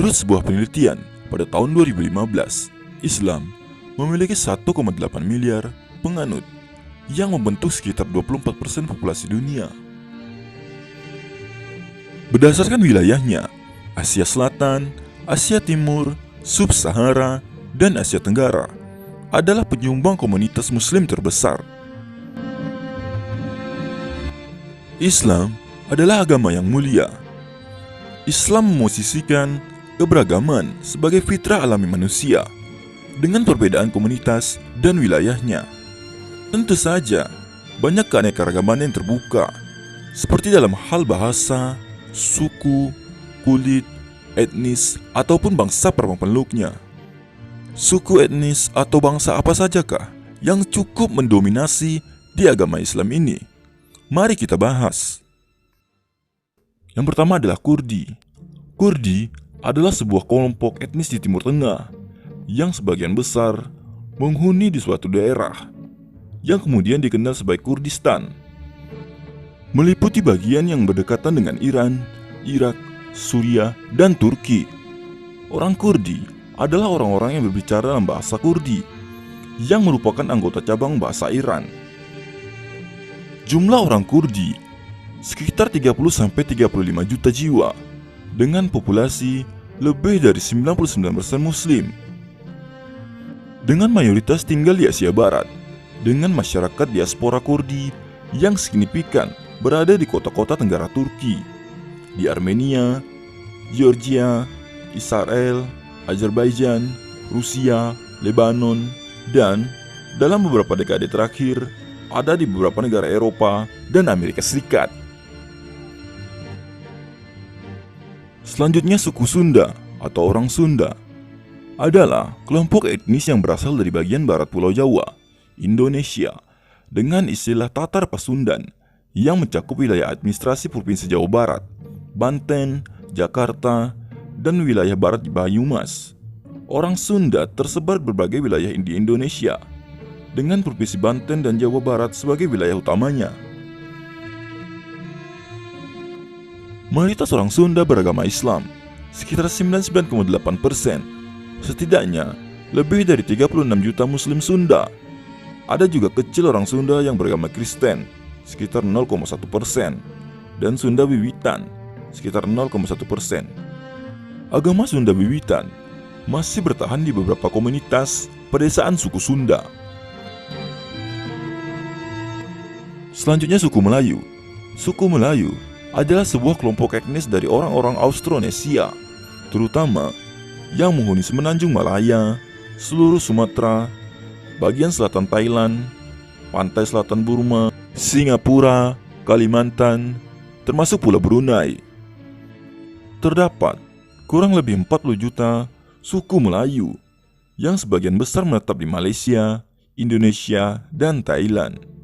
Menurut sebuah penelitian pada tahun 2015, Islam memiliki 1,8 miliar penganut yang membentuk sekitar 24% populasi dunia. Berdasarkan wilayahnya, Asia Selatan, Asia Timur, Sub-Sahara, dan Asia Tenggara adalah penyumbang komunitas Muslim terbesar. Islam adalah agama yang mulia. Islam memosisikan keberagaman sebagai fitrah alami manusia dengan perbedaan komunitas dan wilayahnya. Tentu saja, banyak keanekaragaman yang terbuka, seperti dalam hal bahasa, suku, kulit, etnis, ataupun bangsa pemeluknya. Suku, etnis, atau bangsa apa sajakah yang cukup mendominasi di agama Islam ini? Mari kita bahas. Yang pertama adalah Kurdi. Kurdi adalah sebuah kelompok etnis di Timur Tengah yang sebagian besar menghuni di suatu daerah yang kemudian dikenal sebagai Kurdistan. Meliputi bagian yang berdekatan dengan Iran, Irak, Suriah, dan Turki. Orang Kurdi adalah orang-orang yang berbicara dalam bahasa Kurdi yang merupakan anggota cabang bahasa Iran. Jumlah orang Kurdi sekitar 30-35 juta jiwa dengan populasi lebih dari 99% Muslim. Dengan mayoritas tinggal di Asia Barat, dengan masyarakat diaspora Kurdi yang signifikan berada di kota-kota Tenggara Turki, di Armenia, Georgia, Israel, Azerbaijan, Rusia, Lebanon, dan dalam beberapa dekade terakhir ada di beberapa negara Eropa dan Amerika Serikat. Selanjutnya suku Sunda atau orang Sunda adalah kelompok etnis yang berasal dari bagian barat Pulau Jawa, Indonesia, dengan istilah Tatar Pasundan yang mencakup wilayah administrasi Provinsi Jawa Barat, Banten, Jakarta, dan wilayah barat di Banyumas. Orang Sunda tersebar berbagai wilayah di Indonesia, dengan Provinsi Banten dan Jawa Barat sebagai wilayah utamanya. Mayoritas orang Sunda beragama Islam, sekitar 99,8%. Setidaknya, lebih dari 36 juta Muslim Sunda. Ada juga kecil orang Sunda yang beragama Kristen, sekitar 0,1%, dan Sunda Wiwitan, sekitar 0,1%. Agama Sunda Wiwitan masih bertahan di beberapa komunitas pedesaan suku Sunda. Selanjutnya suku Melayu. Suku Melayu adalah sebuah kelompok etnis dari orang-orang Austronesia, terutama yang menghuni semenanjung Malaya, seluruh Sumatera, bagian selatan Thailand, pantai selatan Burma, Singapura, Kalimantan, termasuk Pulau Brunei. Terdapat kurang lebih 40 juta suku Melayu yang sebagian besar menetap di Malaysia, Indonesia, dan Thailand.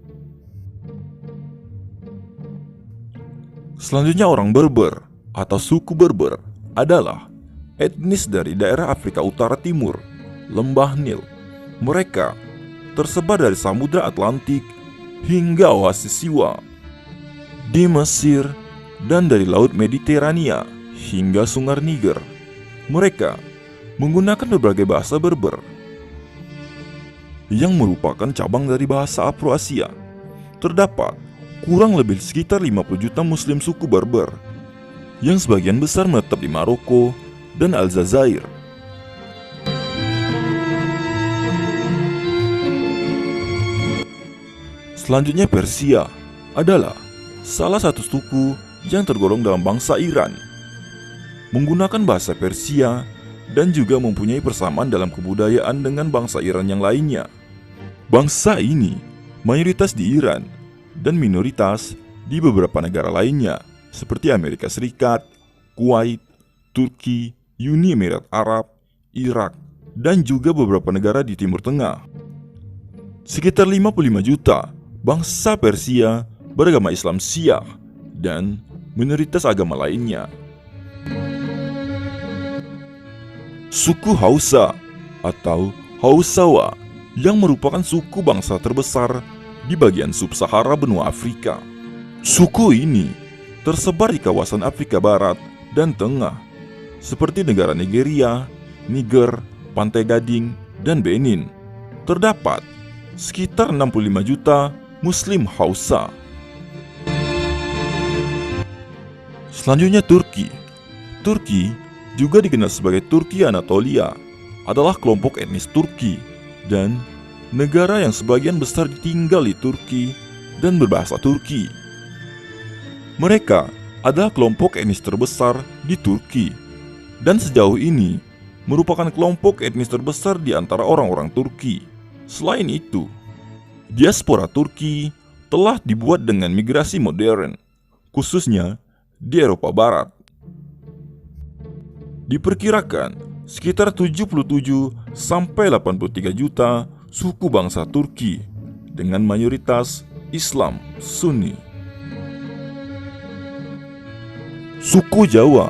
Selanjutnya orang Berber atau suku Berber adalah etnis dari daerah Afrika Utara Timur, Lembah Nil. Mereka tersebar dari Samudra Atlantik hingga oasis Siwa di Mesir dan dari Laut Mediterania hingga Sungai Niger. Mereka menggunakan berbagai bahasa Berber yang merupakan cabang dari bahasa Afro-Asia. Terdapat kurang lebih sekitar 50 juta Muslim suku Berber yang sebagian besar menetap di Maroko dan Aljazair. Selanjutnya Persia adalah salah satu suku yang tergolong dalam bangsa Iran, menggunakan bahasa Persia dan juga mempunyai persamaan dalam kebudayaan dengan bangsa Iran yang lainnya. Bangsa ini mayoritas di Iran dan minoritas di beberapa negara lainnya seperti Amerika Serikat, Kuwait, Turki, Uni Emirat Arab, Irak, dan juga beberapa negara di Timur Tengah. Sekitar 55 juta bangsa Persia beragama Islam Syiah dan minoritas agama lainnya. Suku Hausa atau Hausawa yang merupakan suku bangsa terbesar di bagian sub-Sahara benua Afrika. Suku ini tersebar di kawasan Afrika Barat dan Tengah, seperti negara Nigeria, Niger, Pantai Gading, dan Benin, terdapat sekitar 65 juta Muslim Hausa. Selanjutnya Turki. Turki juga dikenal sebagai Turki Anatolia, adalah kelompok etnis Turki dan negara yang sebagian besar tinggal di Turki dan berbahasa Turki. Mereka adalah kelompok etnis terbesar di Turki dan sejauh ini merupakan kelompok etnis terbesar di antara orang-orang Turki. Selain itu, diaspora Turki telah dibuat dengan migrasi modern, khususnya di Eropa Barat. Diperkirakan sekitar 77-83 juta suku bangsa Turki dengan mayoritas Islam Sunni. Suku Jawa.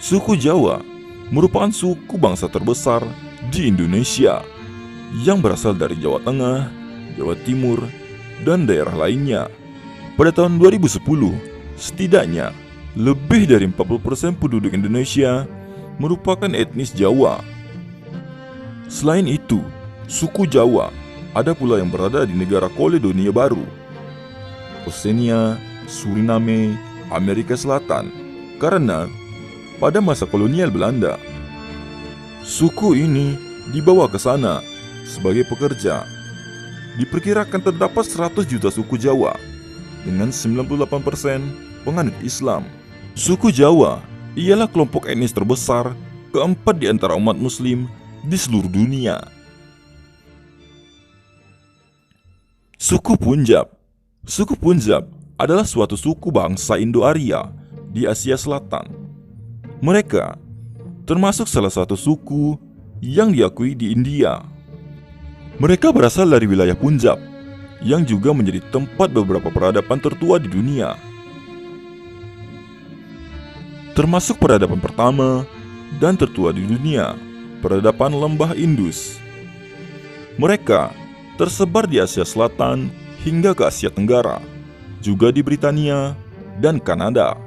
Suku Jawa merupakan suku bangsa terbesar di Indonesia yang berasal dari Jawa Tengah, Jawa Timur, dan daerah lainnya. Pada tahun 2010, setidaknya lebih dari 40% penduduk Indonesia merupakan etnis Jawa. Selain itu, suku Jawa ada pula yang berada di negara Kaledonia Baru, Oseania, Suriname, Amerika Selatan, karena pada masa kolonial Belanda, suku ini dibawa ke sana sebagai pekerja. Diperkirakan terdapat 100 juta suku Jawa dengan 98% penganut Islam. Suku Jawa ialah kelompok etnis terbesar keempat di antara umat muslim di seluruh dunia. Suku Punjab. Suku Punjab adalah suatu suku bangsa Indo-Arya di Asia Selatan. Mereka termasuk salah satu suku yang diakui di India. Mereka berasal dari wilayah Punjab, yang juga menjadi tempat beberapa peradaban tertua di dunia, termasuk peradaban pertama dan tertua di dunia, peradaban Lembah Indus. Mereka tersebar di Asia Selatan hingga ke Asia Tenggara, juga di Britania dan Kanada.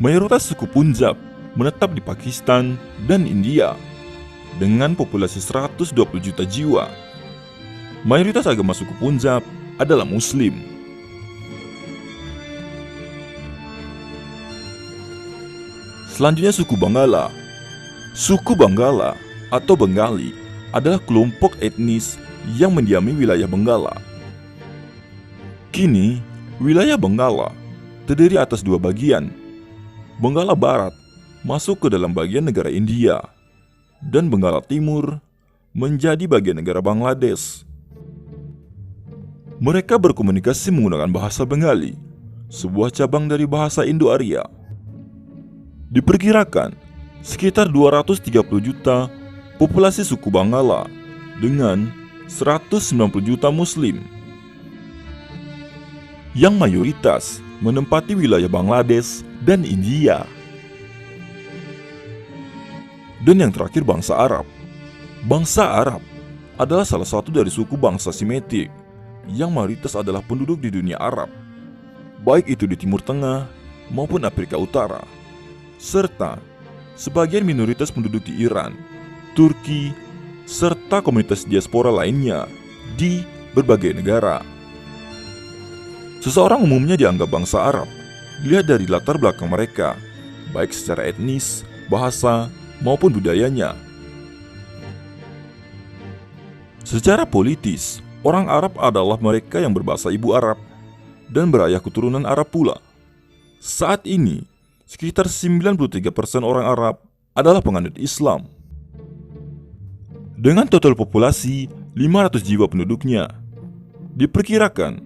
Mayoritas suku Punjab menetap di Pakistan dan India dengan populasi 120 juta jiwa. Mayoritas agama suku Punjab adalah Muslim. Selanjutnya suku Bangala. Suku Bangala atau Bengali adalah kelompok etnis yang mendiami wilayah Benggala. Kini, wilayah Benggala terdiri atas dua bagian. Benggala Barat masuk ke dalam bagian negara India, dan Benggala Timur menjadi bagian negara Bangladesh. Mereka berkomunikasi menggunakan bahasa Bengali, sebuah cabang dari bahasa Indo-Arya. Diperkirakan sekitar 230 juta populasi suku Bangala dengan 190 juta Muslim, yang mayoritas menempati wilayah Bangladesh dan India. Dan yang terakhir bangsa Arab. Bangsa Arab adalah salah satu dari suku bangsa Semitik yang mayoritas adalah penduduk di dunia Arab, baik itu di Timur Tengah maupun Afrika Utara, serta sebagian minoritas penduduk di Iran, Turki, serta komunitas diaspora lainnya di berbagai negara. Seseorang umumnya dianggap bangsa Arab dilihat dari latar belakang mereka, baik secara etnis, bahasa, maupun budayanya. Secara politis, orang Arab adalah mereka yang berbahasa ibu Arab dan berayah keturunan Arab pula. Saat ini, sekitar 93% orang Arab adalah penganut Islam. Dengan total populasi 500 jiwa penduduknya, diperkirakan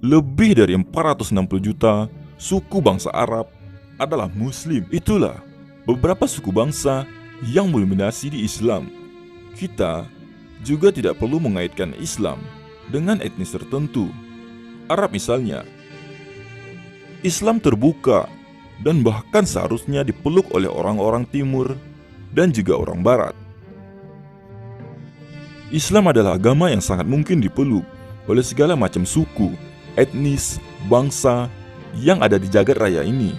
lebih dari 460 juta suku bangsa Arab adalah Muslim. Itulah beberapa suku bangsa yang mendominasi di Islam. Kita juga tidak perlu mengaitkan Islam dengan etnis tertentu. Arab misalnya, Islam terbuka dan bahkan seharusnya dipeluk oleh orang-orang Timur dan juga orang Barat. Islam adalah agama yang sangat mungkin dipeluk oleh segala macam suku, etnis, bangsa yang ada di jagat raya ini.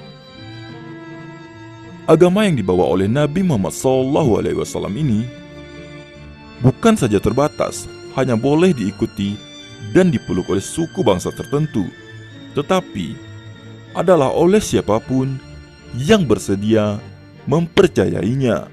Agama yang dibawa oleh Nabi Muhammad SAW ini bukan saja terbatas hanya boleh diikuti dan dipeluk oleh suku bangsa tertentu, tetapi adalah oleh siapapun yang bersedia mempercayainya.